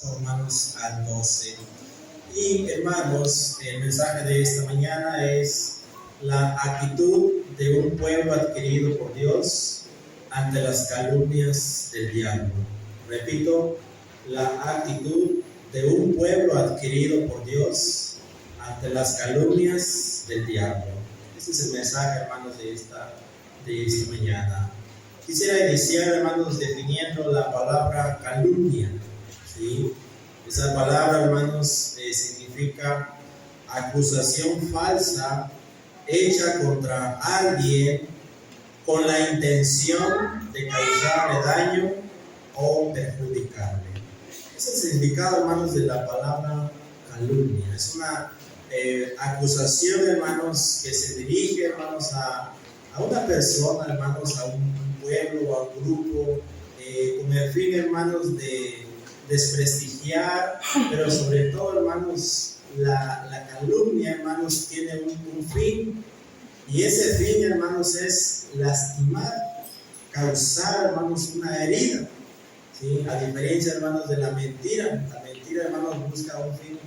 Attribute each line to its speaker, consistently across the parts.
Speaker 1: Romanos al 12. Y hermanos, el mensaje de esta mañana es la actitud de un pueblo adquirido por Dios ante las calumnias del diablo. Repito, la actitud de un pueblo adquirido por Dios ante las calumnias del diablo. Ese es el mensaje, hermanos, de esta mañana. Quisiera iniciar, hermanos, definiendo la palabra calumnia. ¿Sí? Esa palabra, hermanos, significa acusación falsa hecha contra alguien con la intención de causarle daño o perjudicarle. Ese es el significado, hermanos, de la palabra calumnia. Es una acusación, hermanos, que se dirige, hermanos, a una persona, hermanos, a un pueblo o a un grupo, con el fin, hermanos, de desprestigiar, pero sobre todo, hermanos, la calumnia, hermanos, tiene un fin, y ese fin, hermanos, es lastimar, causar, hermanos, una herida, ¿sí? A diferencia, hermanos, de la mentira, hermanos, busca un fin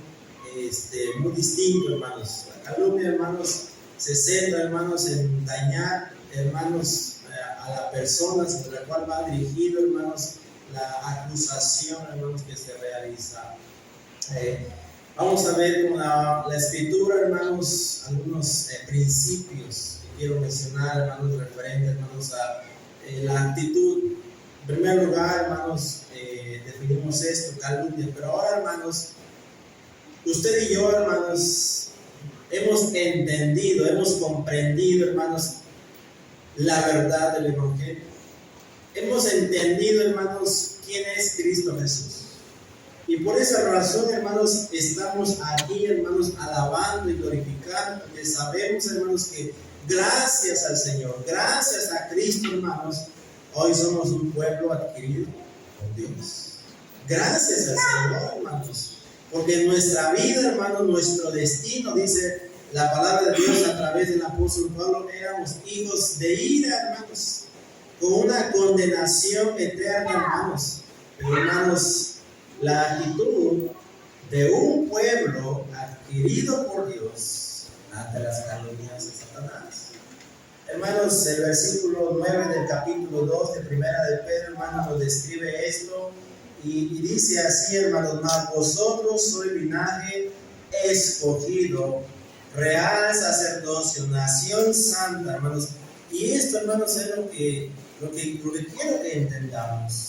Speaker 1: muy distinto, hermanos. La calumnia, hermanos, se centra, hermanos, en dañar, hermanos, a la persona sobre la cual va dirigido, hermanos, la acusación, hermanos, que se realiza. Vamos a ver con la escritura, hermanos, algunos principios que quiero mencionar, hermanos, referentes, hermanos, a la actitud. En primer lugar, hermanos, definimos esto, calumnia, pero ahora, hermanos, usted y yo, hermanos, hemos entendido, hemos comprendido, hermanos, la verdad del Evangelio. Hemos entendido, hermanos, quién es Cristo Jesús. Y por esa razón, hermanos, estamos aquí, hermanos, alabando y glorificando, porque sabemos, hermanos, que gracias al Señor, gracias a Cristo, hermanos, hoy somos un pueblo adquirido por Dios. Gracias al Señor, hermanos, porque nuestra vida, hermanos, nuestro destino, dice la palabra de Dios a través del apóstol Pablo, éramos hijos de ira, hermanos, con una condenación eterna, hermanos. Pero, hermanos, la actitud de un pueblo adquirido por Dios ante las calumnias de Satanás. Hermanos, el versículo 9 del capítulo 2 de Primera de Pedro, hermanos, nos describe esto y dice así, hermanos: mas vosotros sois linaje escogido, real sacerdocio, nación santa, hermanos. Y esto, hermanos, es lo que quiero que entendamos.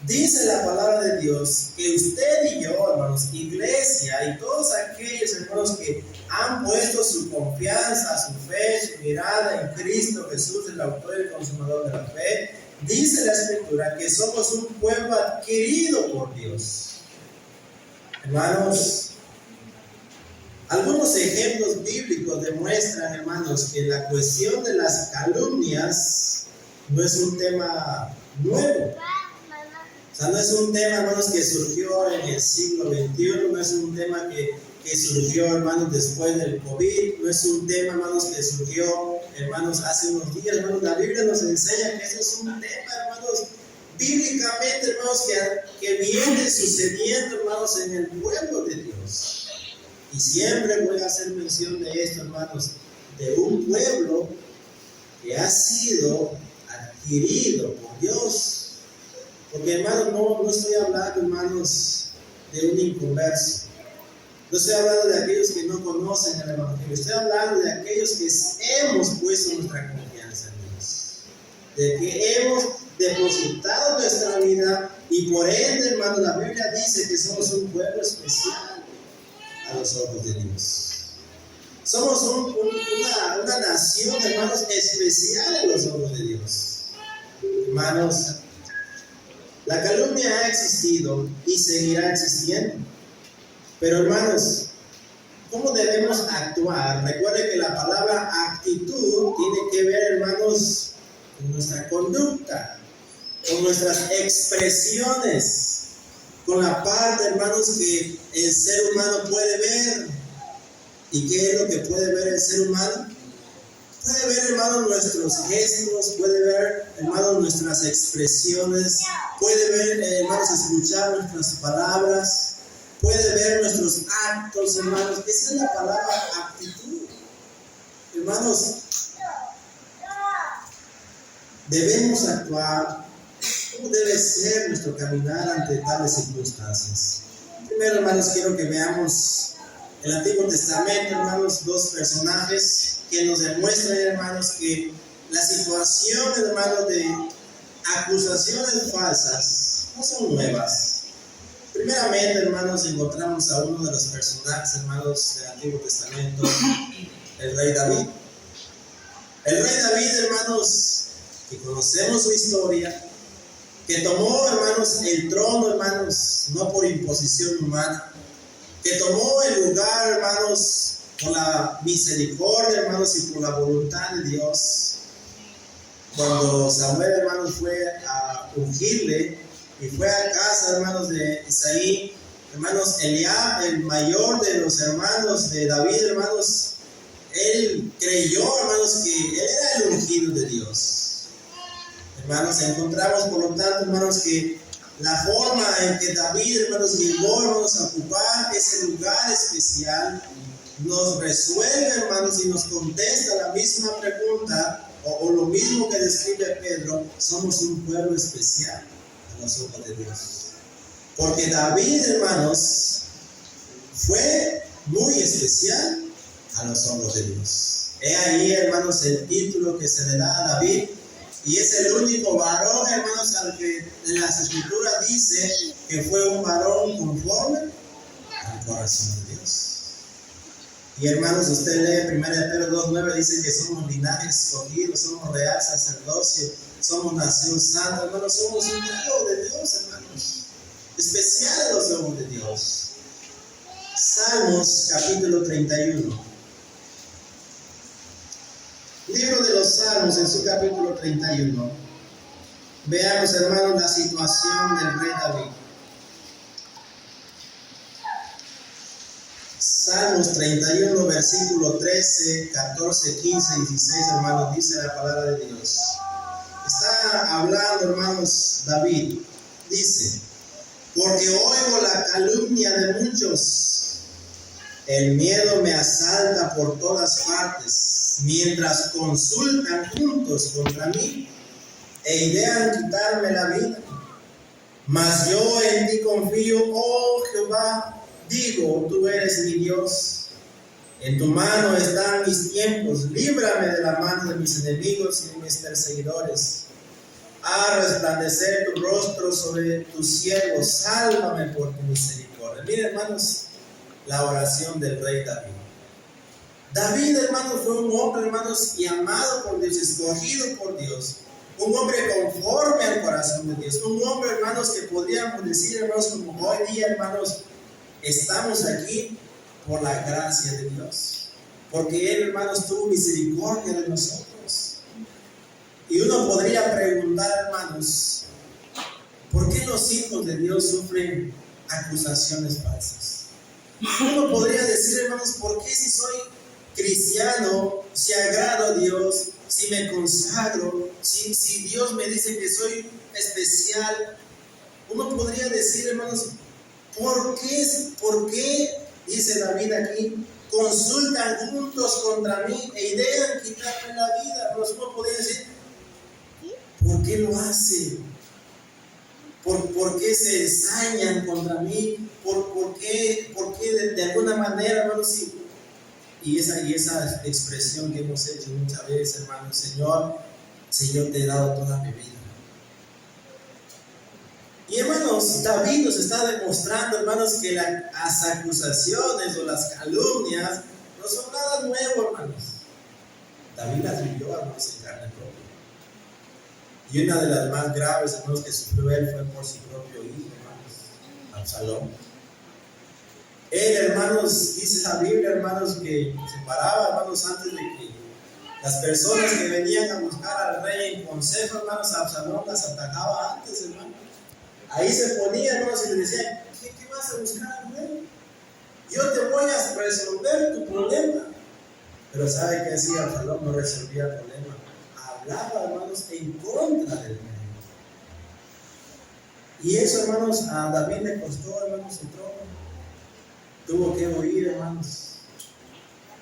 Speaker 1: Dice la palabra de Dios que usted y yo, hermanos, iglesia y todos aquellos, hermanos, que han puesto su confianza, su fe, su mirada en Cristo Jesús, el autor y el consumador de la fe, dice la Escritura que somos un pueblo adquirido por Dios. Hermanos, algunos ejemplos bíblicos demuestran, hermanos, que la cuestión de las calumnias no es un tema nuevo. O sea, no es un tema, hermanos, que surgió en el siglo XXI, no es un tema que surgió, hermanos, después del COVID, no es un tema, hermanos, que surgió, hermanos, hace unos días, hermanos. La Biblia nos enseña que eso es un tema, hermanos, bíblicamente, hermanos, que viene sucediendo, hermanos, en el pueblo de Dios. Y siempre voy a hacer mención de esto, hermanos, de un pueblo que ha sido adquirido por Dios. Porque, hermanos, no estoy hablando, hermanos, de un inconverso. No estoy hablando de aquellos que no conocen el Evangelio. Estoy hablando de aquellos que hemos puesto nuestra confianza en Dios. De que hemos depositado nuestra vida y por ende, hermanos, la Biblia dice que somos un pueblo especial a los ojos de Dios. Somos una nación, hermanos, especial a los ojos de Dios. Hermanos, la calumnia ha existido y seguirá existiendo. Pero, hermanos, ¿cómo debemos actuar? Recuerden que la palabra actitud tiene que ver, hermanos, con nuestra conducta, con nuestras expresiones, con la parte, hermanos, que el ser humano puede ver. ¿Y qué es lo que puede ver el ser humano? Puede ver, hermanos, nuestros gestos, puede ver, hermanos, nuestras expresiones, puede ver, hermanos, escuchar nuestras palabras, puede ver nuestros actos, hermanos. Esa es la palabra actitud. Hermanos, debemos actuar. ¿Cómo debe ser nuestro caminar ante tales circunstancias? Primero, hermanos, quiero que veamos el Antiguo Testamento, hermanos, dos personajes que nos demuestran, hermanos, que la situación, hermanos, de acusaciones falsas no son nuevas. Primeramente, hermanos, encontramos a uno de los personajes, hermanos, del Antiguo Testamento, el rey David. El rey David, hermanos, que conocemos su historia, que tomó, hermanos, el trono, hermanos, no por imposición humana, que tomó el lugar, hermanos, por la misericordia, hermanos, y por la voluntad de Dios. Cuando Samuel, hermanos, fue a ungirle y fue a casa, hermanos, de Isaí, hermanos, Eliab, el mayor de los hermanos de David, hermanos, él creyó, hermanos, que él era el ungido de Dios. Hermanos, encontramos, por lo tanto, hermanos, que la forma en que David, hermanos, llegó, hermanos, a ocupar ese lugar especial, nos resuelve, hermanos, y nos contesta la misma pregunta, o lo mismo que describe Pedro: somos un pueblo especial a los ojos de Dios. Porque David, hermanos, fue muy especial a los ojos de Dios. He ahí, hermanos, el título que se le da a David. Y es el único varón, hermanos, al que en las escrituras dice que fue un varón conforme al corazón de Dios. Y hermanos, usted lee 1 Pedro 2:9, dice que somos linaje escogido, somos real sacerdocio, somos nación santa, hermanos, somos un pueblo de Dios, hermanos, especial a los ojos de Dios. Salmos capítulo 31. Libro de los Salmos, en su capítulo 31. Veamos, hermanos, la situación del rey David. Salmos 31, versículo 13, 14, 15 y 16, hermanos, dice la palabra de Dios. Está hablando, hermanos, David. Dice: porque oigo la calumnia de muchos, el miedo me asalta por todas partes. Mientras consultan juntos contra mí e idean quitarme la vida. Mas yo en ti confío, oh Jehová, digo, tú eres mi Dios. En tu mano están mis tiempos, líbrame de la mano de mis enemigos y de mis perseguidores. Haz resplandecer tu rostro sobre tus siervos, sálvame por tu misericordia. Miren, hermanos, la oración del rey David. David, hermanos, fue un hombre, hermanos, y amado por Dios, escogido por Dios, un hombre conforme al corazón de Dios, un hombre, hermanos, que podríamos decir, hermanos, como hoy día, hermanos, estamos aquí por la gracia de Dios, porque Él, hermanos, tuvo misericordia de nosotros. Y uno podría preguntar, hermanos, ¿por qué los hijos de Dios sufren acusaciones falsas? Uno podría decir, hermanos, ¿por qué si soy cristiano, si agrado a Dios, si me consagro, si Dios me dice que soy especial? Uno podría decir, hermanos, ¿por qué, dice David aquí, consultan juntos contra mí e idean quitarme la vida? Hermanos, uno podría decir, ¿por qué lo hacen? ¿Por qué se ensañan contra mí? ¿Por qué de alguna manera, hermanos, sí? Y esa expresión que hemos hecho muchas veces, hermanos: Señor, si yo te he dado toda mi vida. Y hermanos, David nos está demostrando, hermanos, que las acusaciones o las calumnias no son nada nuevo, hermanos. David las vivió, hermanos, en carne propia. Y una de las más graves, hermanos, que sufrió él fue por su propio hijo, hermanos, Absalón. Él, hermanos, dice la Biblia, hermanos, que se paraba, hermanos, antes de que las personas que venían a buscar al rey en consejo, hermanos, a Absalón las atajaba antes, hermanos. Ahí se ponía, hermanos, y le decía: ¿qué vas a buscar al rey? Yo te voy a resolver tu problema. Pero ¿sabe qué hacía Absalón? No resolvía el problema. Hablaba, hermanos, en contra del rey. Y eso, hermanos, a David le costó, hermanos, su trono. Tuvo que huir, hermanos.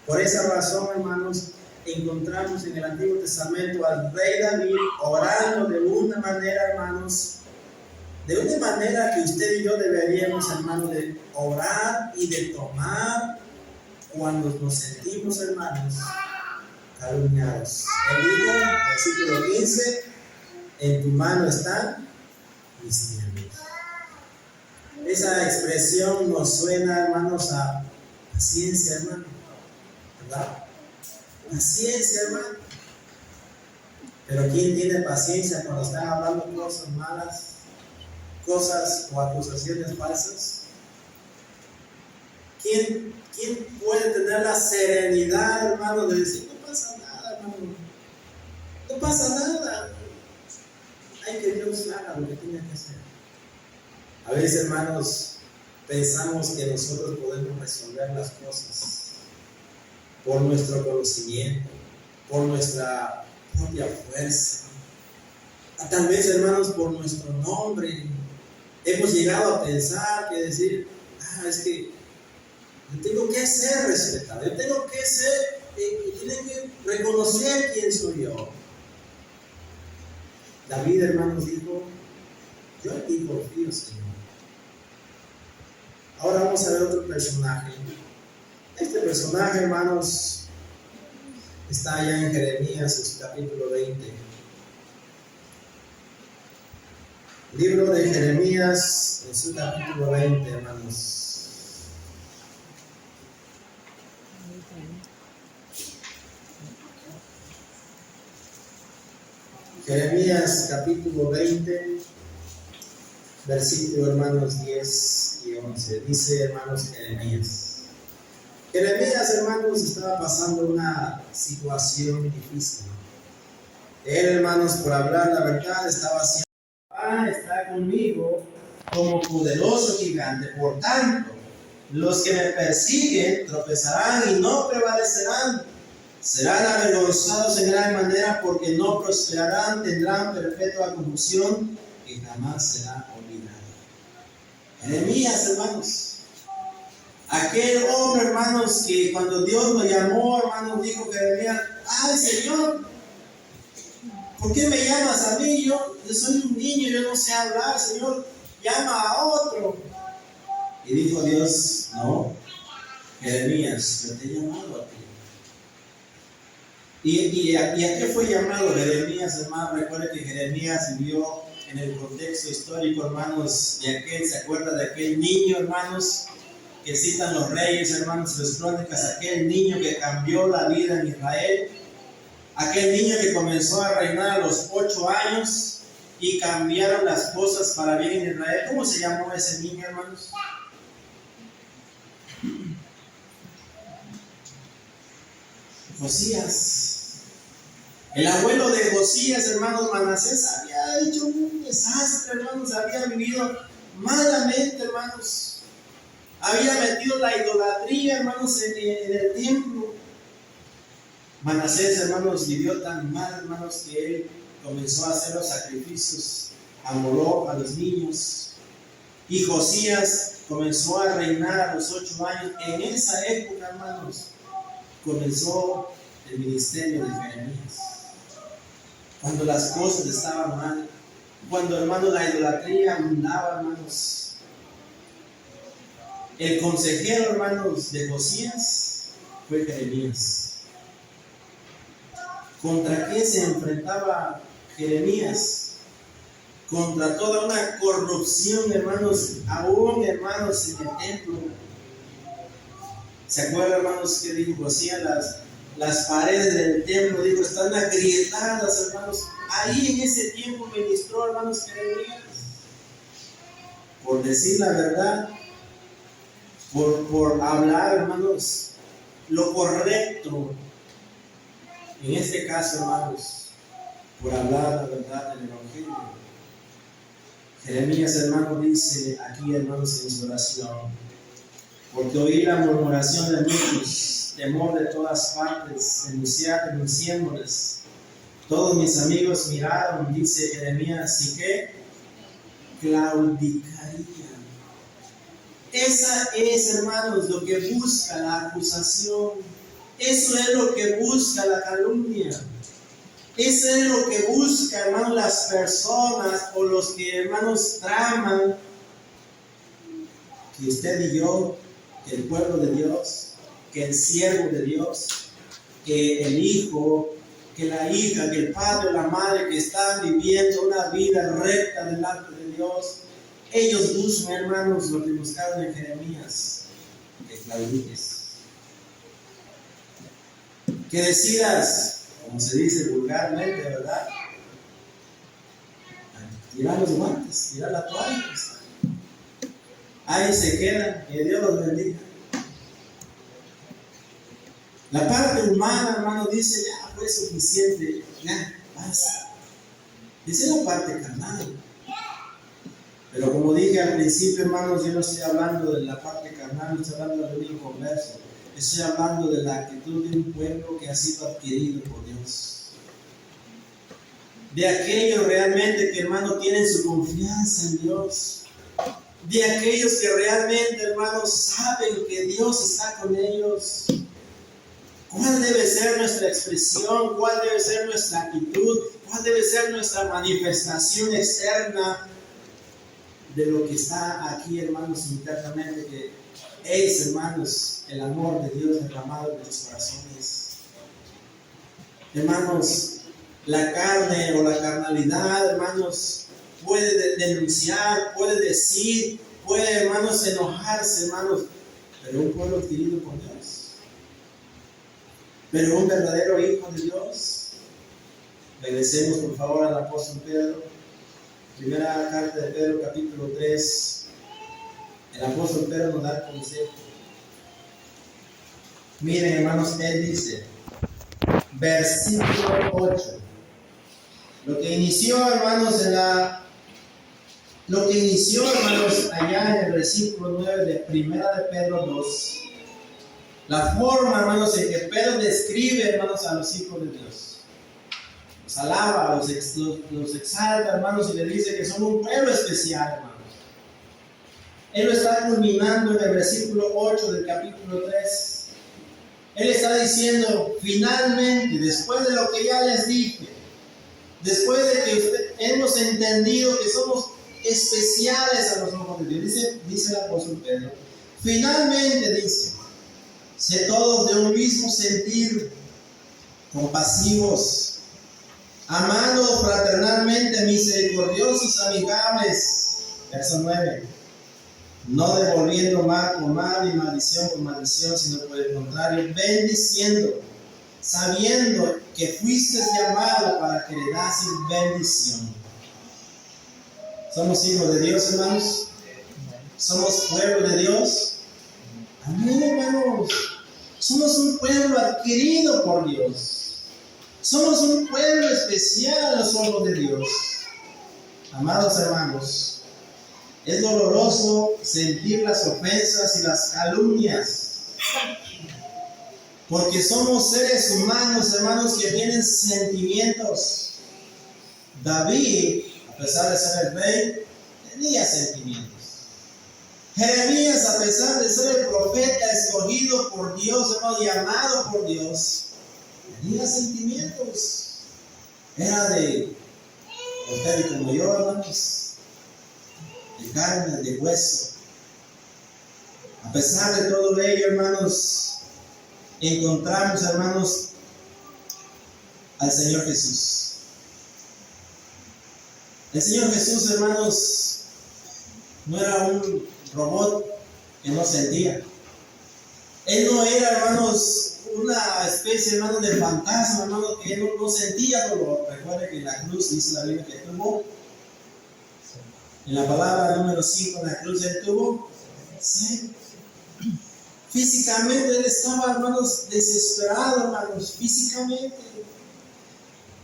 Speaker 1: Por esa razón, hermanos, encontramos en el Antiguo Testamento al rey David orando de una manera, hermanos, de una manera que usted y yo deberíamos, hermanos, de orar y de tomar cuando nos sentimos, hermanos, calumniados. Él dijo, versículo 15, en tu mano están mis tiempos. Esa expresión nos suena, hermanos, a paciencia, hermano, ¿verdad? Paciencia, hermano. Pero ¿quién tiene paciencia cuando están hablando cosas malas, cosas o acusaciones falsas? ¿Quién puede tener la serenidad, hermano, de decir, no pasa nada, hermano? No pasa nada. Hay que Dios haga lo que tiene que hacer. A veces, hermanos, pensamos que nosotros podemos resolver las cosas por nuestro conocimiento, por nuestra propia fuerza. Tal vez, hermanos, por nuestro nombre. Hemos llegado a pensar que decir, es que yo tengo que ser respetado, yo tengo que ser, tienen que reconocer quién soy yo. David, hermanos, dijo, yo en ti confío, Señor. Ahora vamos a ver otro personaje. Este personaje, hermanos, está allá en Jeremías, capítulo 20. Libro de Jeremías, en su capítulo 20, hermanos. Jeremías, capítulo 20, versículo, hermanos, 10 y 11. Dice, hermanos, Jeremías. Jeremías, hermanos, estaba pasando una situación difícil. Él, hermanos, por hablar la verdad, estaba haciendo, está conmigo como poderoso gigante. Por tanto, los que me persiguen tropezarán y no prevalecerán. Serán avergonzados en gran manera porque no prosperarán, tendrán perpetua confusión que jamás será olvidada. Jeremías, hermanos. Aquel hombre, hermanos, que cuando Dios lo llamó, hermanos, dijo Jeremías, Señor, ¿por qué me llamas a mí? Yo soy un niño, yo no sé hablar, Señor, llama a otro. Y dijo Dios, no, Jeremías, yo te he llamado a ti. ¿Y a qué fue llamado Jeremías, hermano? Recuerde que Jeremías vivió en el contexto histórico, hermanos, de aquel, ¿se acuerda de aquel niño, hermanos? Que citan los reyes, hermanos, las crónicas, aquel niño que cambió la vida en Israel, aquel niño que comenzó a reinar a los 8 años y cambiaron las cosas para bien en Israel. ¿Cómo se llamó ese niño, hermanos? Josías. El abuelo de Josías, hermanos, Manasés, había hecho un desastre, hermanos, había vivido malamente, hermanos. Había metido la idolatría, hermanos, en el templo. Manasés, hermanos, vivió tan mal, hermanos, que él comenzó a hacer los sacrificios a Moloch, a los niños. Y Josías comenzó a reinar a los 8 años. En esa época, hermanos, comenzó el ministerio de Jeremías. Cuando las cosas estaban mal, cuando, hermanos, la idolatría abundaba, hermanos. El consejero, hermanos, de Josías fue Jeremías. ¿Contra qué se enfrentaba Jeremías? Contra toda una corrupción, hermanos, aún, hermanos, en el templo. ¿Se acuerdan, hermanos, que dijo Josías? Las paredes del templo, dijo, están agrietadas, hermanos. Ahí en ese tiempo ministró, hermanos, Jeremías. Por decir la verdad, por hablar, hermanos, lo correcto. En este caso, hermanos, por hablar la verdad del Evangelio. Jeremías, hermano, dice aquí, hermanos, en su oración, porque oí la murmuración de muchos, temor de todas partes, denunciándoles. Todos mis amigos miraron, dice Jeremías, ¿y qué? claudicaría. Esa es, hermanos, lo que busca la acusación. Eso es lo que busca la calumnia. Eso es lo que busca, hermanos, las personas o los que, hermanos, traman que usted y yo, que el pueblo de Dios, que el siervo de Dios, que el hijo, que la hija, que el padre o la madre que están viviendo una vida recta delante de Dios, ellos buscan, hermanos, lo que buscaron en Jeremías, que claudiques. Que decidas, como se dice vulgarmente, ¿verdad? Tirar los guantes, tirar la toalla. Ahí se quedan, que Dios los bendiga. La parte humana, hermano, dice, ya fue suficiente, ya, basta. Esa es la parte carnal. Pero como dije al principio, hermanos, yo no estoy hablando de la parte carnal, no estoy hablando de un inconverso. Estoy hablando de la actitud de un pueblo que ha sido adquirido por Dios. De aquellos realmente que, hermano, tienen su confianza en Dios. De aquellos que realmente, hermanos, saben que Dios está con ellos. ¿Cuál debe ser nuestra expresión? ¿Cuál debe ser nuestra actitud? ¿Cuál debe ser nuestra manifestación externa de lo que está aquí, hermanos, internamente? Que es, hermanos, el amor de Dios derramado en nuestros corazones. Hermanos, la carne o la carnalidad, hermanos, puede denunciar, puede decir, puede, hermanos, enojarse, hermanos, pero un pueblo adquirido por Dios. Pero un verdadero hijo de Dios. Regresemos por favor al apóstol Pedro. Primera carta de Pedro, capítulo 3. El apóstol Pedro nos da el consejo. Miren, hermanos, él dice, versículo 8. Lo que inició, hermanos, allá en el versículo 9 de Primera de Pedro 2. La forma, hermanos, en que Pedro describe, hermanos, a los hijos de Dios. Los alaba, los exalta, hermanos, y le dice que son un pueblo especial, hermanos. Él lo está culminando en el versículo 8 del capítulo 3. Él está diciendo, finalmente, después de lo que ya les dije, después de que hemos entendido que somos especiales a los ojos de Dios, dice el apóstol Pedro, finalmente dice, sé todos de un mismo sentir, compasivos, amando fraternalmente, misericordiosos, amigables. Verso 9. No devolviendo mal con mal y maldición con maldición, sino por el contrario, bendiciendo, sabiendo que fuiste llamado para que le das bendición. ¿Somos hijos de Dios, hermanos? ¿Somos pueblo de Dios? Amén, hermanos. Somos un pueblo adquirido por Dios. Somos un pueblo especial a los ojos de Dios. Amados hermanos, es doloroso sentir las ofensas y las calumnias, porque somos seres humanos, hermanos, que tienen sentimientos. David, a pesar de ser el rey, tenía sentimientos. Jeremías, a pesar de ser el profeta escogido por Dios, hermano, y amado por Dios, tenía sentimientos. Era de usted y como yo, hermanos, de carne, de hueso. A pesar de todo ello, hermanos, encontramos, hermanos, al Señor Jesús. El Señor Jesús, hermanos, no era un robot que no sentía. Él no era, hermanos, una especie, hermanos, de fantasma, hermanos, que él no sentía dolor. Recuerden que en la cruz dice la Biblia que tuvo, en la palabra número 5, en la cruz él tuvo sed. Físicamente él estaba, hermanos, desesperado, hermanos, físicamente.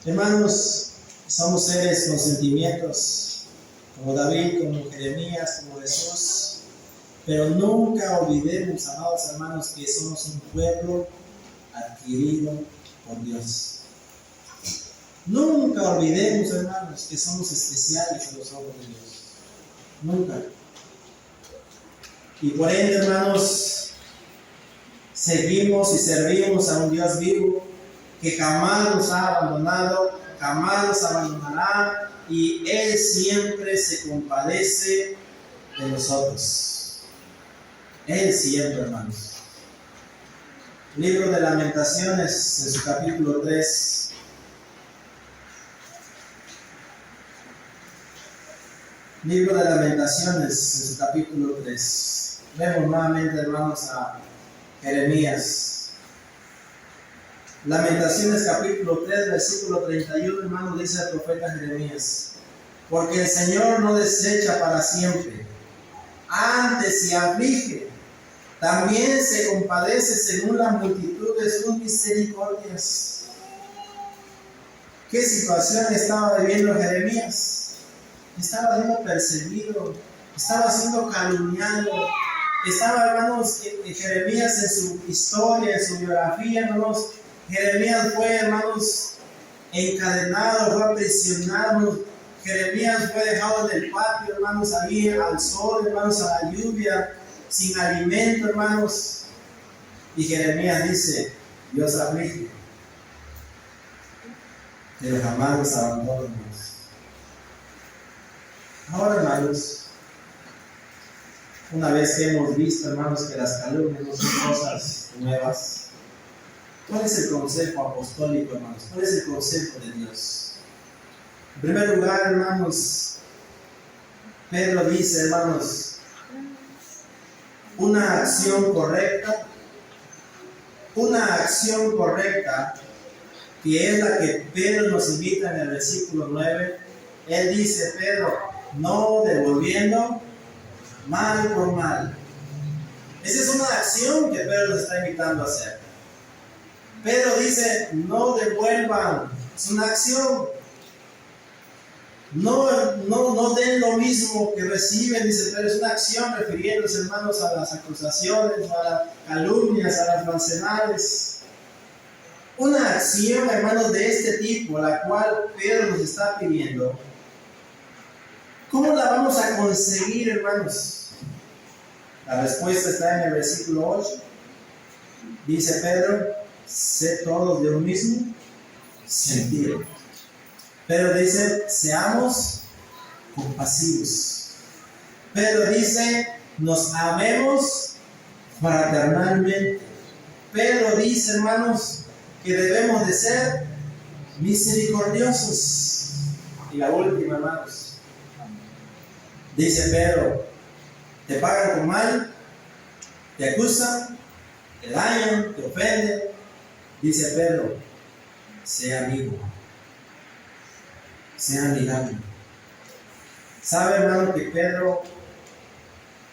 Speaker 1: Hermanos, somos seres con sentimientos, como David, como Jeremías, como Jesús. Pero nunca olvidemos, amados hermanos, que somos un pueblo adquirido por Dios. Nunca olvidemos, hermanos, que somos especiales a los ojos de Dios. Nunca. Y por ende, hermanos, seguimos y servimos a un Dios vivo que jamás nos ha abandonado, jamás nos abandonará, y Él siempre se compadece de nosotros. Él siempre, hermanos. Libro de Lamentaciones, en su capítulo 3. Libro de Lamentaciones, en su capítulo 3. Vemos nuevamente, hermanos, a Jeremías. Lamentaciones capítulo 3, versículo 31, hermanos, dice el profeta Jeremías: porque el Señor no desecha para siempre, antes se aflige, también se compadece según la multitud de sus misericordias. ¿Qué situación estaba viviendo Jeremías? Estaba siendo perseguido, estaba siendo calumniado. Estaba, hermanos, Jeremías en su historia, en su biografía, hermanos. Jeremías fue, hermanos, encadenado, fue aprisionado. Jeremías fue dejado en el patio, hermanos, ahí al sol, hermanos, a la lluvia, sin alimento, hermanos. Y Jeremías dice: Dios aflige, pero jamás nos abandona, hermanos. Ahora, hermanos, una vez que hemos visto, hermanos, que las calumnias no son cosas nuevas, ¿cuál es el consejo apostólico, hermanos? ¿Cuál es el consejo de Dios? En primer lugar, hermanos, Pedro dice, hermanos, una acción correcta, que es la que Pedro nos invita en el versículo 9. Él dice: Pedro, no devolviendo mal por mal. Esa es una acción que Pedro nos está invitando a hacer. Pedro dice: no devuelvan. Es una acción. No den lo mismo que reciben, dice Pedro. Es una acción, refiriéndose, hermanos, a las acusaciones, a las calumnias, a las falsedades. Una acción, hermanos, de este tipo, la cual Pedro nos está pidiendo. ¿Cómo la vamos a conseguir, hermanos? La respuesta está en el versículo 8. Dice Pedro: sé todos de un mismo sentir. Pedro dice: seamos compasivos. Pedro dice: nos amemos fraternalmente. Pedro dice, hermanos, que debemos de ser misericordiosos. Y la última, hermanos, dice Pedro: te pagan con mal, te acusan, te dañan, te ofenden. Dice Pedro: sea amigo, sea amigable. ¿Sabe, hermano, que Pedro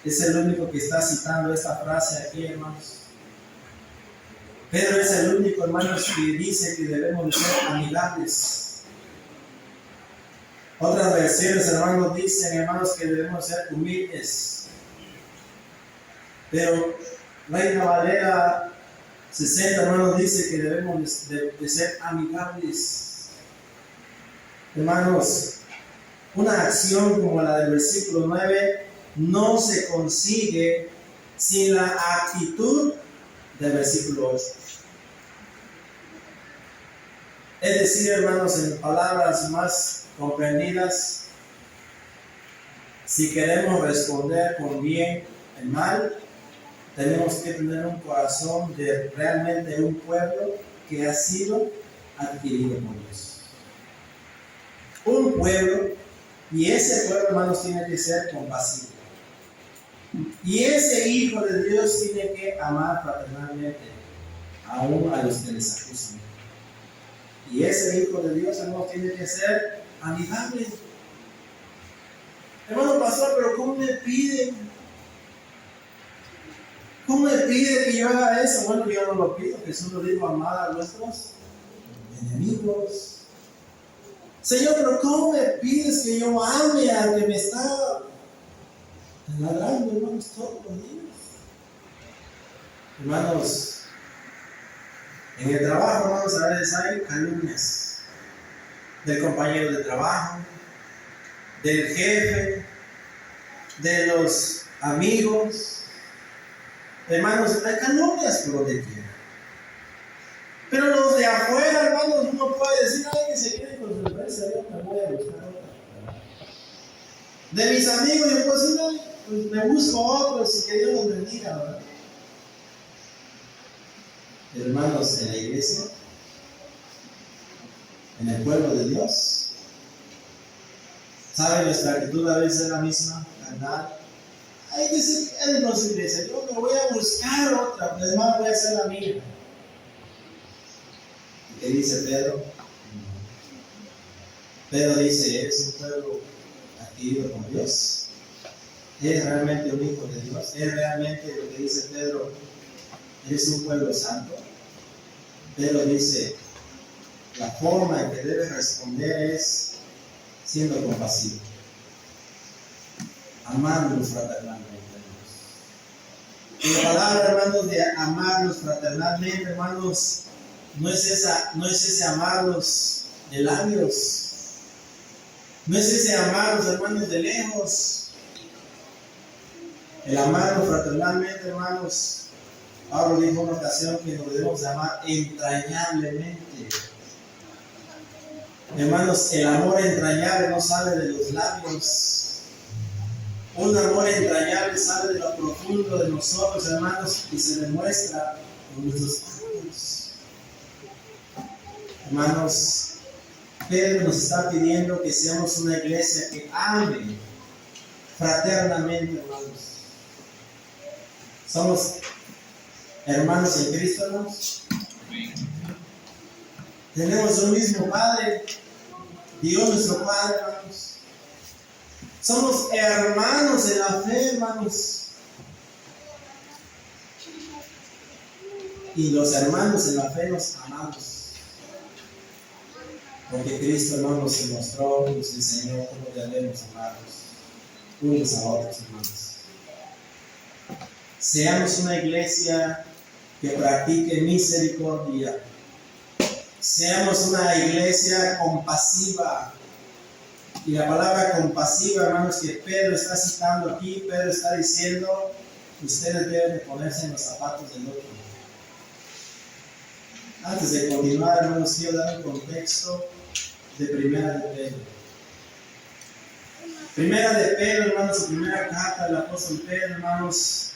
Speaker 1: es el único que está citando esta frase aquí, hermanos? Pedro es el único, hermanos, que dice que debemos de ser amigables. Otras versiones, hermanos, dicen, hermanos, que debemos ser humildes. Pero Reina Valera 60, hermanos, dice que debemos de ser amigables. Hermanos, una acción como la del versículo 9 no se consigue sin la actitud del versículo 8. Es decir, hermanos, en palabras más comprendidas, si queremos responder con bien el mal, tenemos que tener un corazón de realmente un pueblo que ha sido adquirido por Dios. Un pueblo, y ese pueblo, hermanos, tiene que ser compasivo. Y ese hijo de Dios tiene que amar fraternalmente aún a los que les acusan. Y ese hijo de Dios, hermanos, tiene que ser amigable. Hermano pastor, pero ¿cómo me piden? ¿Cómo me pide que yo haga eso? Bueno, yo no lo pido. Jesús lo dijo: amad a nuestros enemigos. Señor, pero ¿cómo me pides que yo ame al que me está ladrando, hermanos, todos los días? Hermanos, en el trabajo, hermanos, a veces hay calumnias del compañero de trabajo, del jefe, de los amigos. Hermanos, hay calumnias por donde quiera. Pero los de afuera, hermanos, uno puede decir, ay, que se quede con su empresa, yo me voy a buscar otra. De mis amigos, yo puedo decir, ay, pues me busco otros y que Dios los bendiga, ¿verdad? Hermanos, en la iglesia, en el pueblo de Dios, ¿sabe? Nuestra actitud a veces es la misma, carnal. Hay que ser en nuestra iglesia, yo me voy a buscar otra, además voy a hacer la mía. ¿Y qué dice Pedro? Pedro dice, ¿eres un pueblo adquirido con Dios? ¿Eres realmente un hijo de Dios? ¿Eres realmente lo que dice Pedro? ¿Eres un pueblo santo? Pedro dice, la forma en que debes responder es siendo compasivo, amándonos fraternalmente. Y la palabra, hermanos, de amarnos fraternalmente, hermanos, no es ese amarlos de labios, no es ese amarlos, hermanos, de lejos. El amarnos fraternalmente, hermanos, Pablo dijo en una ocasión que nos debemos de amar entrañablemente. Hermanos, el amor entrañable no sale de los labios. Un amor entrañable sale de lo profundo de nosotros, hermanos, y se demuestra con nuestros actos. Hermanos, Pedro nos está pidiendo que seamos una iglesia que ame fraternamente, hermanos. Somos hermanos en Cristo, hermanos. Tenemos un mismo Padre, Dios nuestro Padre, hermanos. Somos hermanos en la fe, hermanos. Y los hermanos en la fe nos amamos. Porque Cristo, hermanos, se mostró y nos enseñó cómo debemos amarnos unos a otros, hermanos. Seamos una iglesia que practique misericordia. Seamos una iglesia compasiva. Y la palabra compasiva, hermanos, que Pedro está citando aquí, Pedro está diciendo, ustedes deben de ponerse en los zapatos del otro. Antes de continuar, hermanos, quiero dar un contexto de Primera de Pedro. Primera de Pedro, hermanos, su primera carta del apóstol Pedro, hermanos.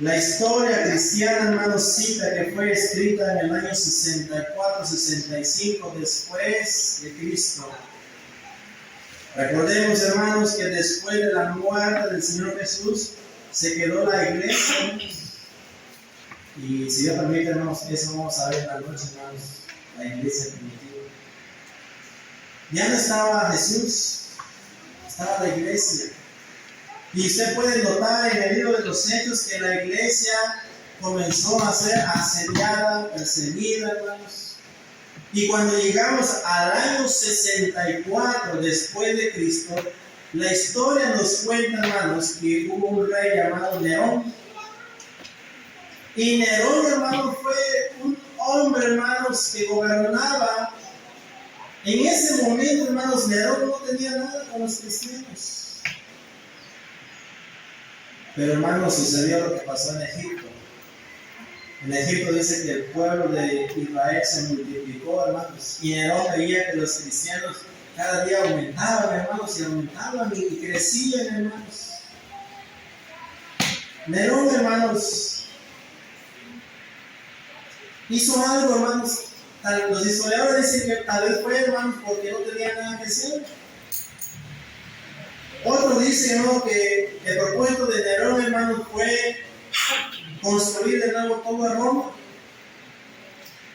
Speaker 1: La historia cristiana, hermanos, cita que fue escrita en el año 64-65 después de Cristo. Recordemos, hermanos, que después de la muerte del Señor Jesús se quedó la iglesia. Y si Dios permite, hermanos, eso vamos a ver en la noche, hermanos, la iglesia primitiva. Ya no estaba Jesús, estaba la iglesia. Y usted puede notar en el libro de los Hechos que la iglesia comenzó a ser asediada, perseguida, hermanos. Y cuando llegamos al año 64 después de Cristo, la historia nos cuenta, hermanos, que hubo un rey llamado Nerón. Y Nerón, hermanos, fue un hombre, hermanos, que gobernaba. En ese momento, hermanos, Nerón no tenía nada con los cristianos. Pero, hermanos, sucedió lo que pasó en Egipto. En Egipto dice que el pueblo de Israel se multiplicó, hermanos, y Nerón veía que los cristianos cada día aumentaban, hermanos, y aumentaban y crecían, hermanos. Nerón, hermanos, hizo algo, hermanos. Los historiadores dicen que tal vez fue, hermanos, porque no tenía nada que hacer. Otros dicen, ¿no?, que el propósito de Nerón, hermanos, fue construir de nuevo toda Roma.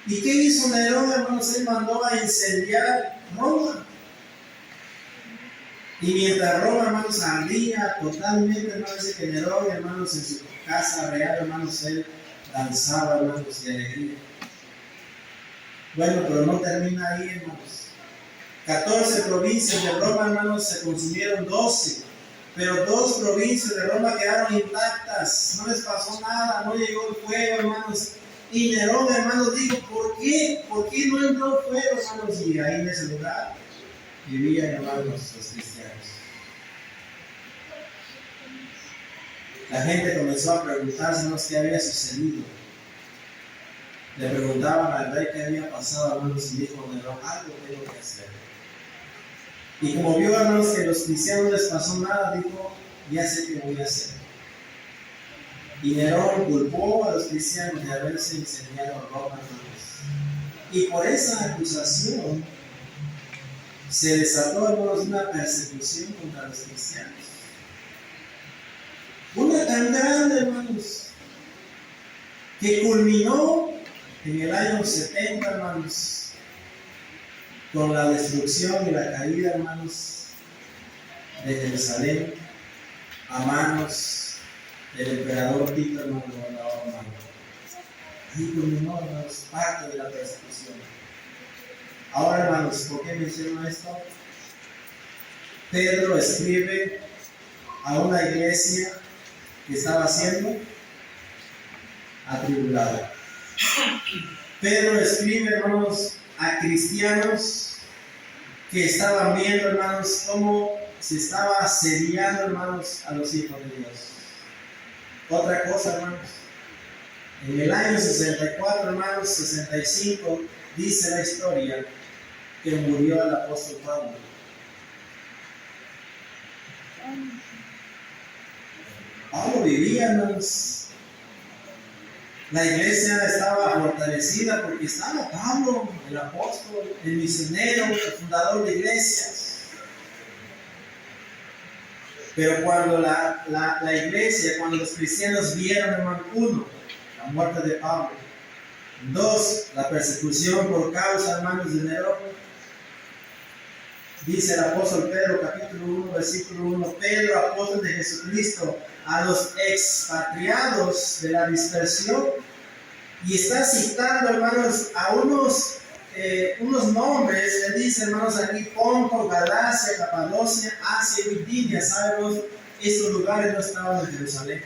Speaker 1: ¿Y qué hizo Nerón, hermanos? Él mandó a incendiar Roma. Y mientras Roma, hermanos, ardía totalmente, hermanos, dice que Nerón, hermanos, en su casa real, hermanos, él danzaba, hermanos, de alegría. Bueno, pero no termina ahí, hermanos. 14 provincias de Roma, hermanos, se consumieron 12. Pero 2 provincias de Roma quedaron intactas, no les pasó nada, no llegó el fuego, hermanos. Y Nerón, hermanos, dijo, ¿por qué? ¿Por qué no entró el fuego, hermanos? Y ahí en ese lugar vivían, hermanos, los cristianos. la gente comenzó a preguntarse qué había sucedido. Le preguntaban al rey qué había pasado, hermanos, y dijo: Nerón, algo tengo que hacer. Y como vio, hermanos, que a los cristianos no les pasó nada, dijo: ya sé qué voy a hacer. Y Nerón culpó a los cristianos de haberse incendiado Roma, hermanos. Y por esa acusación se desató, hermanos, una persecución contra los cristianos. Una tan grande, hermanos, que culminó en el año 70, hermanos, con la destrucción y la caída, hermanos, de Jerusalén a manos del emperador Tito, hermano, Ahí culminó, hermanos, parte de la persecución. Ahora, hermanos, ¿por qué menciono esto? Pedro escribe a una iglesia que estaba siendo atribulada. Pedro escribe, hermanos, a cristianos que estaban viendo, hermanos, cómo se estaba asediando, hermanos, a los hijos de Dios. Otra cosa, hermanos, en el año 64, hermanos, 65, dice la historia que murió el apóstol Pablo. Pablo vivía, hermanos. La iglesia estaba fortalecida porque estaba Pablo, el apóstol, el misionero, el fundador de iglesias. Pero cuando la iglesia, cuando los cristianos vieron, hermano, uno, la muerte de Pablo; dos, la persecución por causa, hermanos, de Nerón, dice el apóstol Pedro, capítulo 1, versículo 1, Pedro, apóstol de Jesucristo, a los expatriados de la dispersión. Y está citando, hermanos, a unos nombres. Él dice, hermanos, aquí: Ponto, Galacia, Capadocia, Asia y Bitinia. Sabemos, estos lugares no estaban en Jerusalén.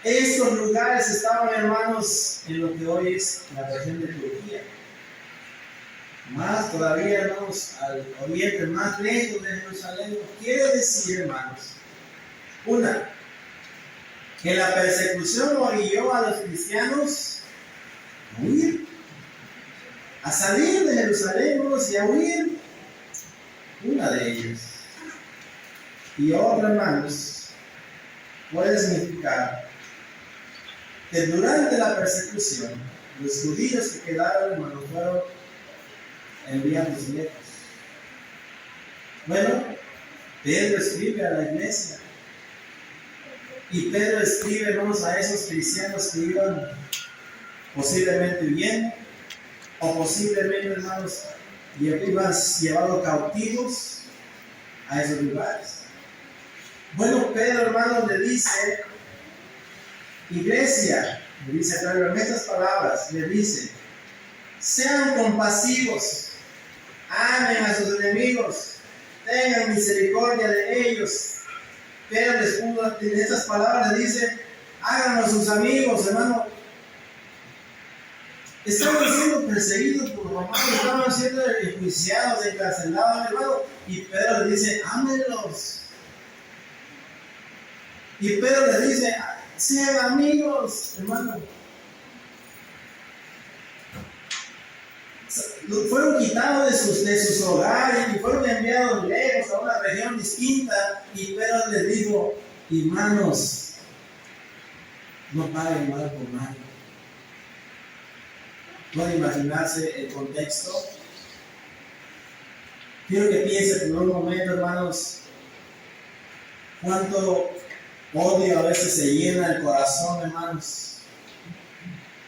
Speaker 1: Estos lugares estaban, hermanos, en lo que hoy es la región de Turquía. Más todavía, hermanos, al oriente, más lejos de Jerusalén. Quiere decir, hermanos, una, que la persecución orilló a los cristianos a huir, a salir de Jerusalén, hermanos, y a huir. Una de ellas. Y otra, hermanos, puede significar que durante la persecución, los judíos que quedaron, hermanos, fueron enviados lejos. Bueno, Pedro escribe a la iglesia. Y Pedro escribe, hermanos, a esos cristianos que iban posiblemente huyendo, o posiblemente, hermanos, iban llevados cautivos a esos lugares. Bueno, Pedro, hermanos, le dice: iglesia, le dice Pedro en estas palabras, le dice: sean compasivos, amen a sus enemigos, tengan misericordia de ellos. Pedro en estas palabras le dice: háganlo a sus amigos, hermano. Estaban siendo perseguidos por romanos, estaban siendo enjuiciados, encarcelados, hermano. Y Pedro le dice: ámenlos. Y Pedro le dice: sean amigos, hermano. Fueron quitados de sus hogares y fueron enviados lejos a una región distinta. Y Pedro les dijo: hermanos, no paguen mal por mal. ¿Puede imaginarse el contexto? Quiero que piensen por un momento, hermanos, cuánto odio a veces se llena el corazón, hermanos,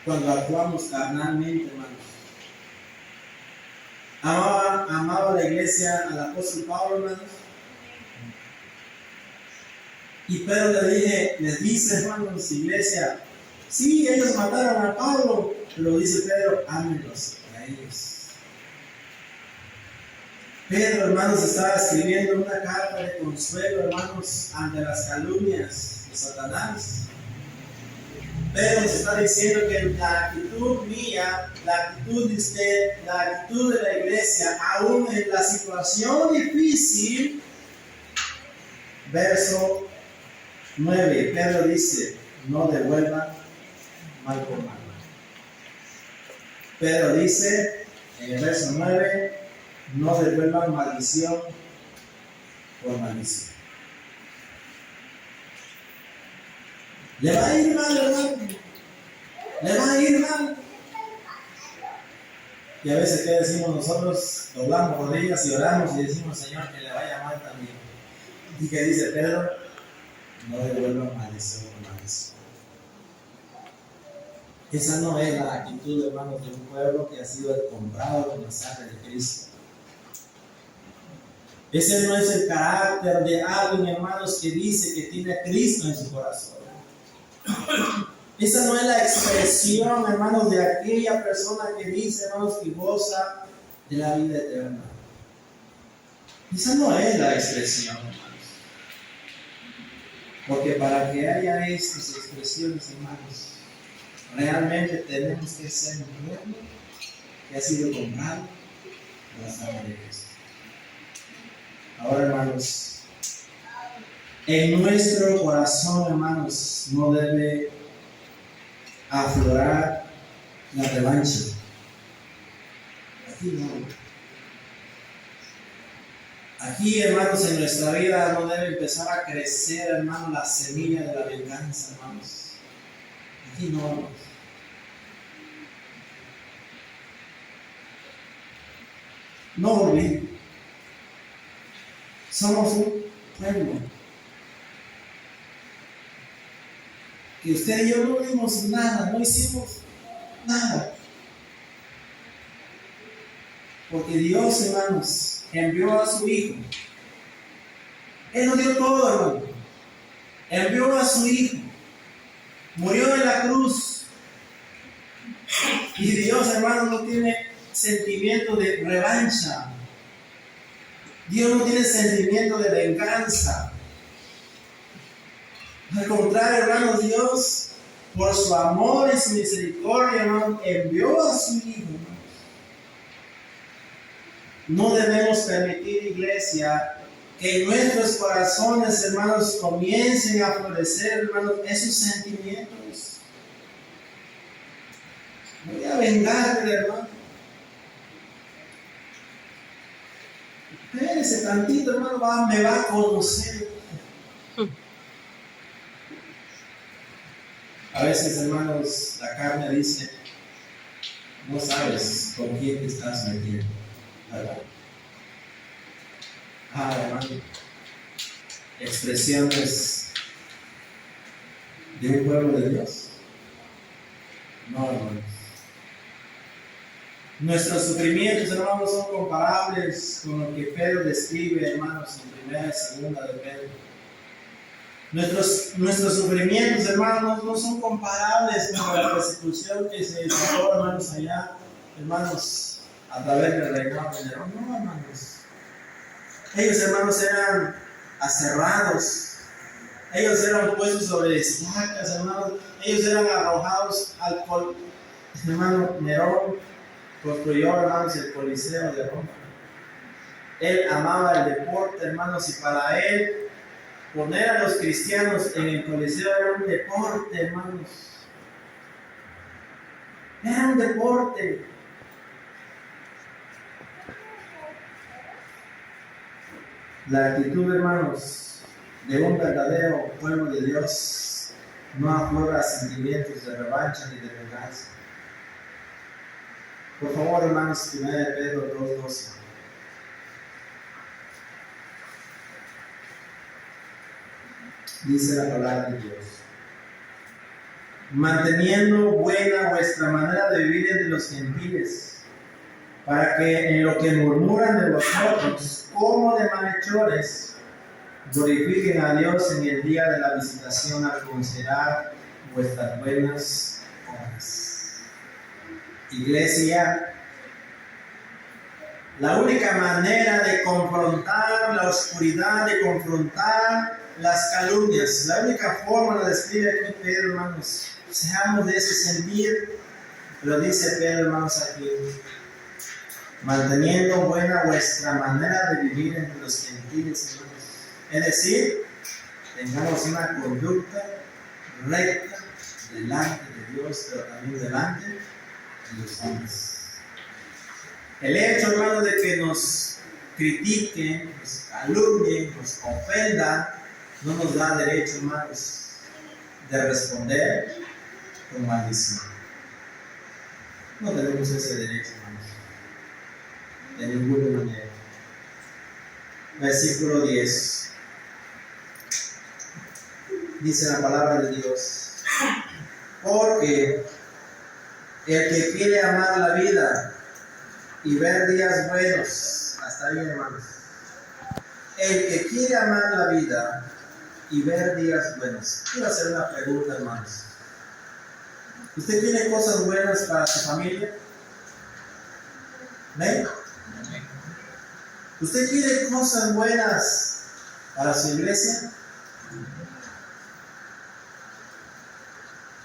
Speaker 1: cuando actuamos carnalmente, hermanos. Amaba la iglesia al apóstol Pablo, hermanos. Y Pedro les dice, hermanos, iglesia: sí, ellos mataron a Pablo, pero dice Pedro: ámenlos a ellos. Pedro, hermanos, estaba escribiendo una carta de consuelo, hermanos, ante las calumnias de Satanás. Pedro nos está diciendo que la actitud mía, la actitud de usted, la actitud de la iglesia, aún en la situación difícil, verso 9, Pedro dice, no devuelvan mal por mal. Pedro dice en el verso 9, no devuelvan maldición por maldición. Le va a ir mal, hermano. Le va a ir mal. Y a veces, ¿qué decimos nosotros? Doblamos rodillas y oramos y decimos, Señor, que le vaya mal también. ¿Y qué dice Pedro? No devuelvan maldición por maldición. Esa no es la actitud, hermanos, de un pueblo que ha sido comprado con la sangre de Cristo. Ese no es el carácter de alguien, hermanos, que dice que tiene a Cristo en su corazón. Esa no es la expresión, hermanos, de aquella persona que dice, hermanos, que goza de la vida eterna. Esa no es la expresión, hermanos. Porque para que haya estas expresiones, hermanos, realmente tenemos que ser un pueblo que ha sido comprado por la sangre de Cristo. Ahora, hermanos, en nuestro corazón, hermanos, no debe aflorar la revancha. Aquí no. Aquí, hermanos, en nuestra vida no debe empezar a crecer, hermanos, la semilla de la venganza, hermanos. Aquí no, hermanos. No olviden. Somos un pueblo que usted y yo no vimos nada, no hicimos nada. Porque Dios, hermanos, envió a su Hijo. Él nos dio todo, hermano. Envió a su Hijo. Murió en la cruz. Y Dios, hermano, no tiene sentimiento de revancha. Dios no tiene sentimiento de venganza. Al contrario, hermanos, Dios, por su amor y su misericordia, hermanos, envió a su Hijo. No debemos permitir, iglesia, que en nuestros corazones, hermanos, comiencen a florecer, hermanos, esos sentimientos. Voy a vengarte, hermano. Ese tantito, hermano, me va a conocer. A veces, hermanos, la carne dice, no sabes con quién te estás metiendo. ¿Verdad? Hermano, expresiones de un pueblo de Dios. No, hermanos. Nuestros sufrimientos, hermanos, son comparables con lo que Pedro describe, hermanos, en 1 y 2 de Pedro. Nuestros sufrimientos, hermanos, no son comparables con la persecución que se desató, hermanos, allá, hermanos, a través del reinado de Nerón. No, hermanos. Ellos, hermanos, eran aserrados. Ellos eran puestos sobre estacas, hermanos. Ellos eran arrojados al hermano Nerón construyó, hermanos, el Coliseo de Roma. Él amaba el deporte, hermanos, y para él poner a los cristianos en el Coliseo era un deporte, hermanos. Era un deporte. La actitud, hermanos, de un verdadero pueblo de Dios no aflora sentimientos de revancha ni de venganza. Por favor, hermanos, 1 Pedro 2:12. Dice la palabra de Dios: manteniendo buena vuestra manera de vivir entre los gentiles, para que en lo que murmuran de vosotros, como de malhechores, glorifiquen a Dios en el día de la visitación al considerar vuestras buenas obras. Iglesia, la única manera de confrontar la oscuridad, de confrontar las calumnias, la única forma la describe aquí Pedro, hermanos. Seamos de ese sentir, lo dice Pedro, hermanos, aquí: manteniendo buena vuestra manera de vivir entre los gentiles, hermanos. Es decir, tengamos una conducta recta delante de Dios, pero también delante de los hombres. El hecho, hermano, de que nos critiquen, nos calumnien, nos ofendan, no nos da derecho, hermanos, de responder con maldición. No tenemos ese derecho, hermanos, de ninguna manera. Versículo 10. Dice la palabra de Dios: porque el que quiere amar la vida y ver días buenos, hasta ahí, hermanos. El que quiere amar la vida y ver días buenos. Quiero hacer una pregunta, hermanos. ¿Usted quiere cosas buenas para su familia? ¿Ven? ¿Usted quiere cosas buenas para su iglesia?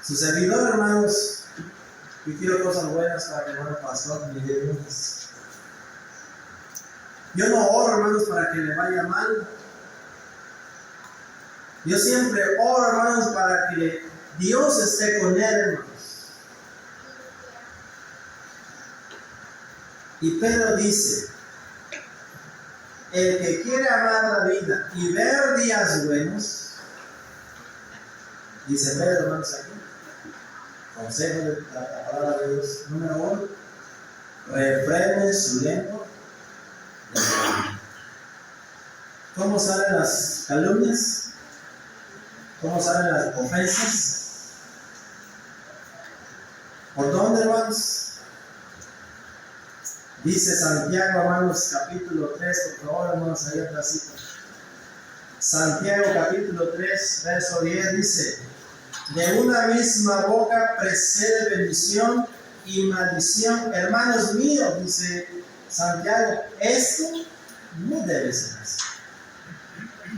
Speaker 1: Su servidor, hermanos, yo quiero cosas buenas para mi hermano pastor, mi Dios. Yo no oro, hermanos, para que le vaya mal. Yo siempre oro, hermanos, para que Dios esté con él, hermanos. Y Pedro dice: el que quiere amar la vida y ver días buenos, dice Pedro, hermanos, aquí, consejo de la palabra de Dios, número 1, refrene su lengua. ¿Cómo salen las calumnias? ¿Cómo salen las ofensas? ¿Por dónde, hermanos? Dice Santiago, hermanos, capítulo 3, por favor, hermanos, ahí atrásito. Santiago, capítulo 3, verso 10, dice: de una misma boca procede bendición y maldición. Hermanos míos, dice Santiago, esto no debe ser así.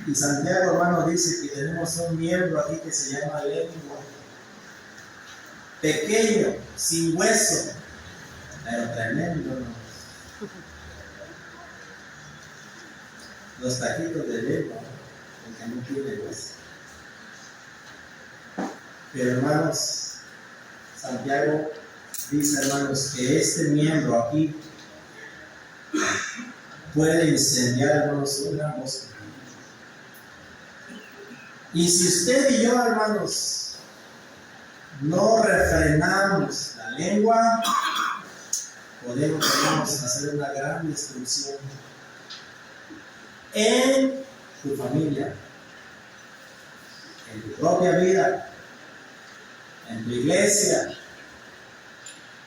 Speaker 1: Y Santiago, hermano, dice que tenemos un miembro aquí que se llama lengua. Pequeño, sin hueso, pero tremendo, hermano. Los taquitos de lengua, el que no tiene hueso. Pero, hermanos, Santiago dice, hermanos, que este miembro aquí puede incendiar, hermanos, una mosca. Y si usted y yo, hermanos, no refrenamos la lengua, podemos hacer una gran destrucción en tu familia, en tu propia vida, en tu iglesia.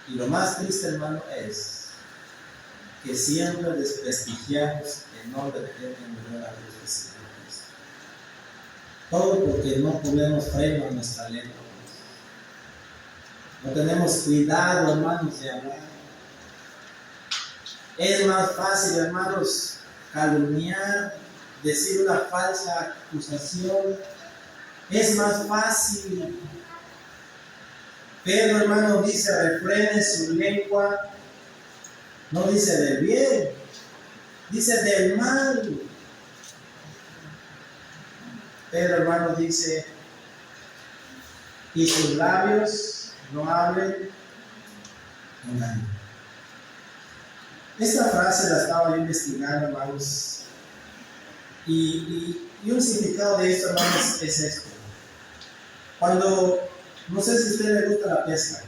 Speaker 1: Y lo más triste, hermano, es que siempre desprestigiamos el nombre de Dios en lugar de Cristo. Todo porque no ponemos freno a nuestra lengua. No tenemos cuidado, hermanos, de hablar. Es más fácil, hermanos, calumniar, decir una falsa acusación. Es más fácil. Pedro, hermano, dice: refrene su lengua. No dice del bien, dice del mal. Pedro, hermano, dice: y sus labios no hablen engaño. Esta frase la estaba yo investigando, hermanos, y un significado de esto, hermanos, es esto. Cuando, no sé si a usted le gusta la pesca,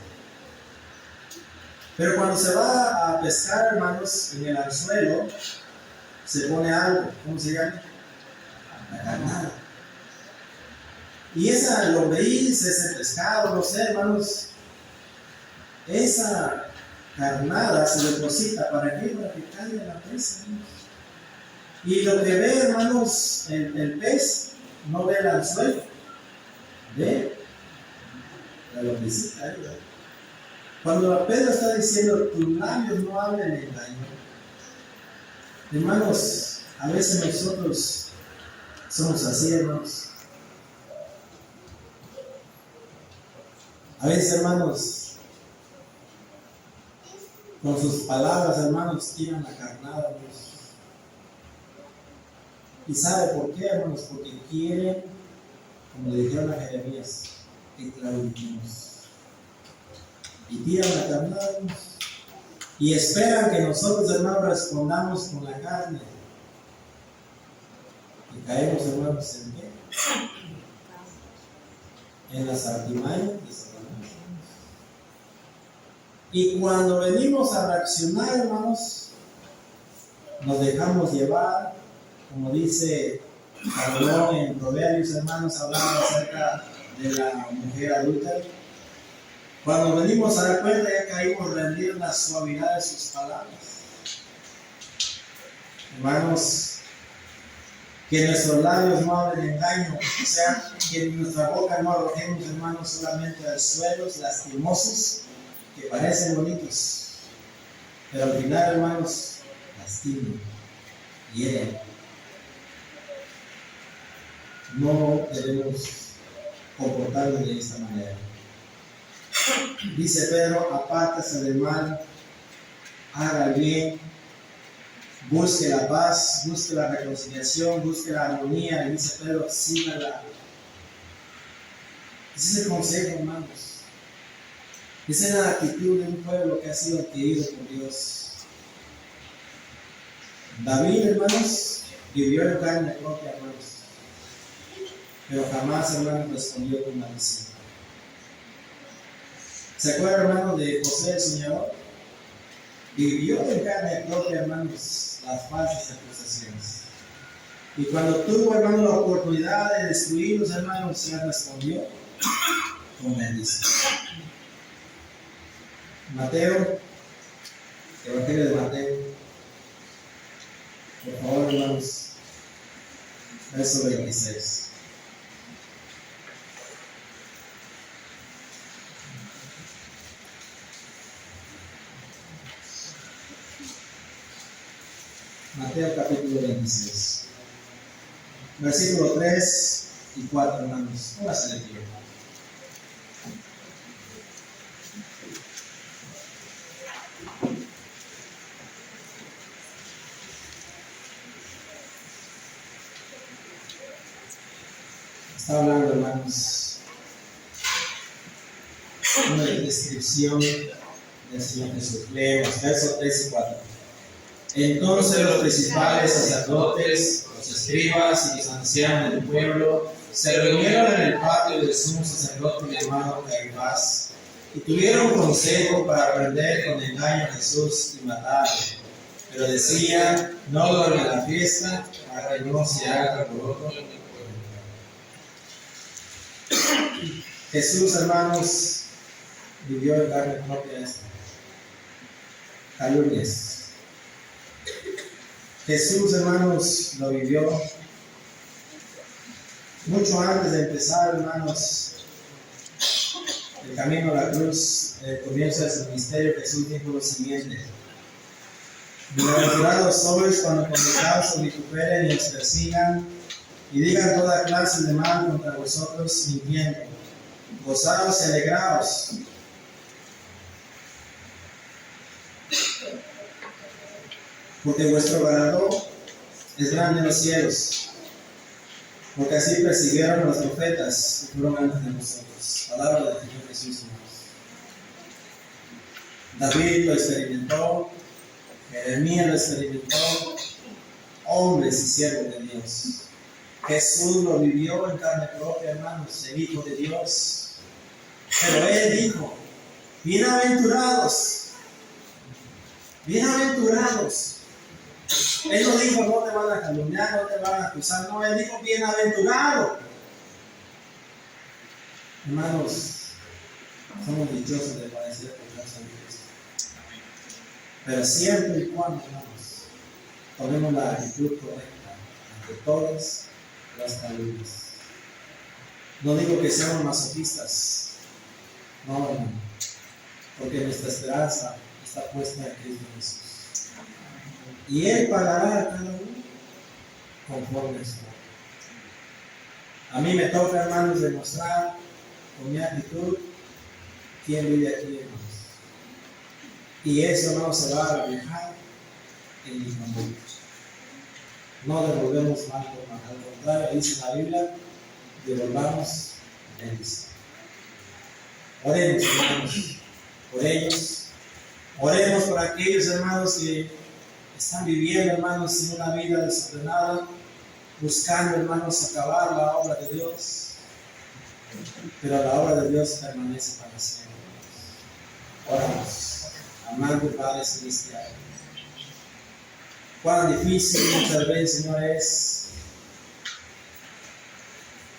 Speaker 1: pero cuando se va a pescar, hermanos, en el anzuelo se pone algo, ¿cómo se llama? La carnada. Y esa lombriz, ese pescado, no sé, hermanos, esa carnada se deposita, ¿para qué? Para que caiga la presa, hermanos. Y lo que ve, hermanos, el pez no ve el anzuelo, ve la lombricita ahí, ¿verdad? Cuando Pedro está diciendo: tus labios no hablen engaño, hermanos, a veces nosotros somos así, hermanos. A veces, hermanos, con sus palabras, hermanos, tiran la carnada, hermanos. ¿Y sabe por qué, hermanos? Porque quieren como le dijeron a Jeremías, que claudiquemos. Y tiran la carnada y esperan que nosotros, hermanos, respondamos con la carne. Y caemos, hermanos, ¿en qué? En las artimañas de Satanás. Y cuando venimos a reaccionar, hermanos, nos dejamos llevar, como dice Salomón en Proverbios, hermanos, hablando acerca de la mujer adulta. Cuando venimos a dar cuenta, ya caímos rendidos en la suavidad de sus palabras. Hermanos, que nuestros labios no hablen engaño, o sea, que en nuestra boca no arrojemos, hermanos, solamente a suelos lastimosos que parecen bonitos, pero al final, hermanos, lastiman, hieren. No debemos comportarnos de esta manera. Dice Pedro, apártese del mal, haga el bien, busque la paz, busque la reconciliación, busque la armonía. Y dice Pedro, sígala. Ese es el consejo, hermanos. Esa es la actitud de un pueblo que ha sido adquirido por Dios. David, hermanos, vivió en carne propia, hermanos, pero jamás, hermanos, respondió con maldición. ¿Se acuerdan, hermanos, de José el soñador? Vivió en carne propia, hermanos, las falsas acusaciones. Y cuando tuvo, hermanos, la oportunidad de destruirlos, hermanos, se respondió con bendición. Mateo, Evangelio de Mateo, por favor, hermanos, verso 26. Mateo capítulo 26, versículo 3 y 4, hermanos. Póngase de pie. Está hablando, hermanos, una descripción del Señor Jesús. Leemos versos 3 y 4. Entonces los principales sacerdotes, los escribas y los ancianos del pueblo se reunieron en el patio del sumo sacerdote llamado Caifás y tuvieron consejo para prender con engaño a Jesús y matarlo. Pero decían, no duerme la fiesta para que no se haga alboroto. Jesús, hermanos, vivió en carne propia esto. Calumnias. Jesús, hermanos, lo vivió mucho antes de empezar, hermanos, el camino a la cruz, el comienzo de su ministerio. Jesús dijo lo siguiente: bienaventurados sois cuando por mi causa vituperen y os persigan y digan toda clase de mal contra vosotros mintiendo. Gozaos y alegraos, porque vuestro galardón es grande en los cielos, porque así persiguieron a los profetas que fueron antes de nosotros. Palabra del Señor Jesús. David lo experimentó, Jeremías lo experimentó, hombres y siervos de Dios. Jesús lo vivió en carne propia, hermanos, el Hijo de Dios. Pero Él dijo, bienaventurados, bienaventurados. Él no dijo, no te van a calumniar, no te van a acusar, no, Él dijo, bienaventurado. Hermanos, somos dichosos de padecer por causa de Cristo. Pero siempre y cuando, hermanos, tomemos la actitud correcta ante todas las calumnias. No digo que seamos masoquistas, no, hermano, porque nuestra esperanza está puesta en Cristo Jesús. Y Él pagará a cada uno conforme a su obra. A mí me toca, hermanos, demostrar con mi actitud quién vive aquí, hermanos. Y eso no se va a reflejar en mi conducta. No devolvemos mal por mal. Al contrario, dice la Biblia, y volvamos bendición. Oremos, hermanos, por ellos. Oremos por aquellos hermanos que están viviendo, hermanos, en una vida desordenada, buscando, hermanos, acabar la obra de Dios. Pero la obra de Dios permanece para siempre. Oramos, amado Padre Celestial. Cuán difícil muchas veces, Señor, es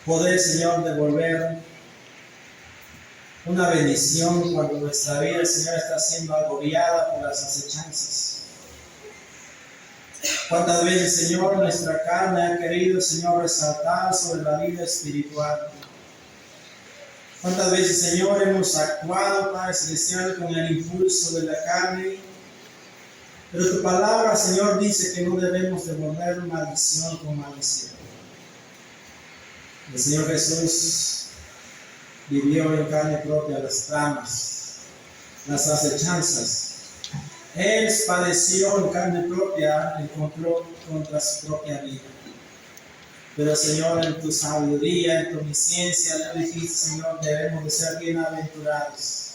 Speaker 1: poder, Señor, devolver una bendición cuando nuestra vida, Señor, está siendo agobiada por las acechanzas. Cuántas veces, Señor, nuestra carne ha querido, Señor, resaltar sobre la vida espiritual. Cuántas veces, Señor, hemos actuado, Padre Celestial, con el impulso de la carne. Pero tu palabra, Señor, dice que no debemos devolver maldición con maldición. El Señor Jesús vivió en carne propia las tramas, las acechanzas. Él padeció en carne propia, encontró contra su propia vida. Pero, Señor, en tu sabiduría, en tu omnisciencia, tú dijiste, Señor, debemos de ser bienaventurados.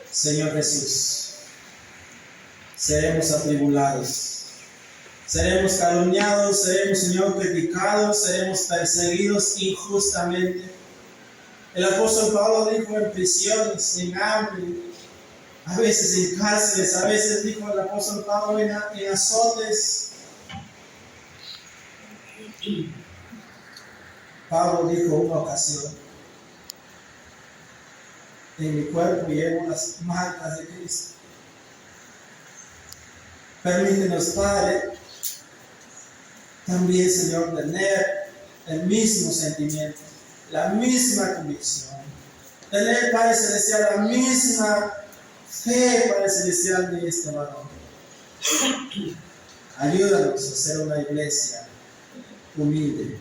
Speaker 1: Señor Jesús, seremos atribulados, seremos calumniados, seremos, Señor, criticados, seremos perseguidos injustamente. El apóstol Pablo dijo en prisiones, en hambre, a veces en cárceles, a veces dijo el apóstol Pablo en azotes. Pablo dijo una ocasión: en mi cuerpo llevo las marcas de Cristo. Permítenos, Padre, también, Señor, tener el mismo sentimiento, la misma convicción, tener, Padre Celestial, la misma fe, Padre Celestial, de este varón. Ayúdanos a ser una iglesia humilde,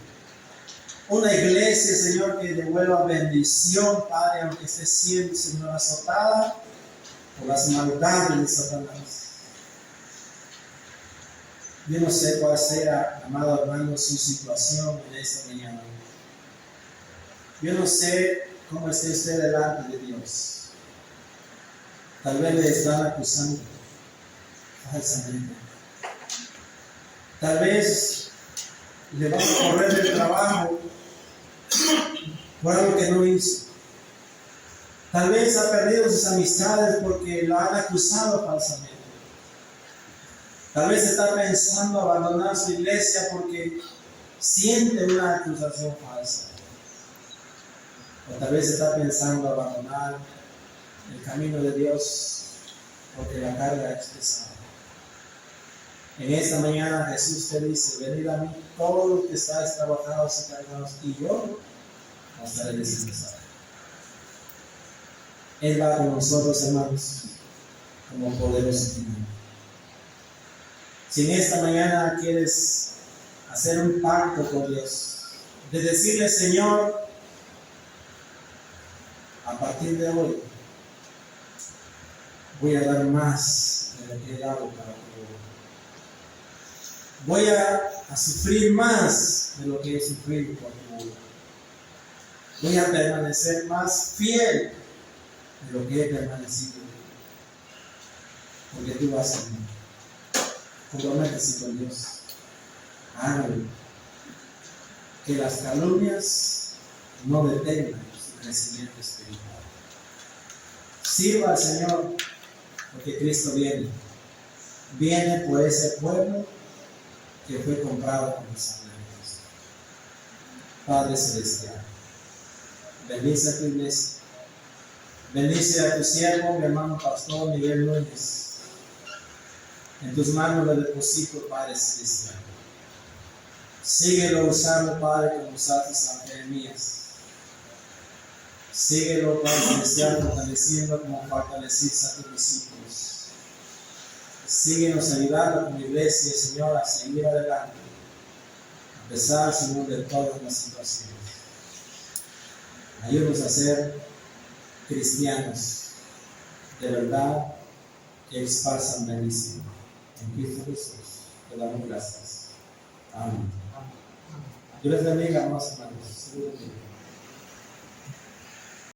Speaker 1: una iglesia, Señor, que devuelva bendición, Padre, aunque esté siendo, Señor, azotada por las maldades de Satanás. Yo no sé cuál sea, amado hermano, su situación en esta mañana. Yo no sé cómo esté usted delante de Dios. Tal vez le están acusando falsamente. Tal vez le van a correr del trabajo por algo que no hizo. Tal vez ha perdido sus amistades porque lo han acusado falsamente. Tal vez está pensando abandonar su iglesia porque siente una acusación falsa. O tal vez está pensando abandonar el camino de Dios porque la carga es pesada. En esta mañana Jesús te dice: venid a mí todos los que estáis trabajados y cargados, y yo os haré descansar. Él va con nosotros, hermanos, como poderoso gigante. Si en esta mañana quieres hacer un pacto con Dios, de decirle: Señor, a partir de hoy voy a dar más de lo que he dado para tu obra. Voy a sufrir más de lo que he sufrido por tu obra. Voy a permanecer más fiel de lo que he permanecido. Porque tú vas a mí. Comprométese con Dios. Hágalo. Que las calumnias no detengan su crecimiento espiritual. Sirva al Señor, porque Cristo viene. Viene por ese pueblo que fue comprado con la sangre de Cristo. Padre Celestial, bendice a tu iglesia. Bendice a tu siervo, mi hermano pastor Miguel Núñez. En tus manos le deposito, Padre Celestial. Síguelo usando, Padre, como usaste a Jeremías. Síguelo, Padre Celestial, fortaleciendo como fortaleciste a tus discípulos. Síguenos ayudando como iglesia, Señor, a seguir adelante, a pesar, Señor, de todas las situaciones. Ayúdanos a ser cristianos de verdad que esparzan bendición. En Cristo Jesús te damos gracias. Amén. Dios les bendiga, amados hermanos.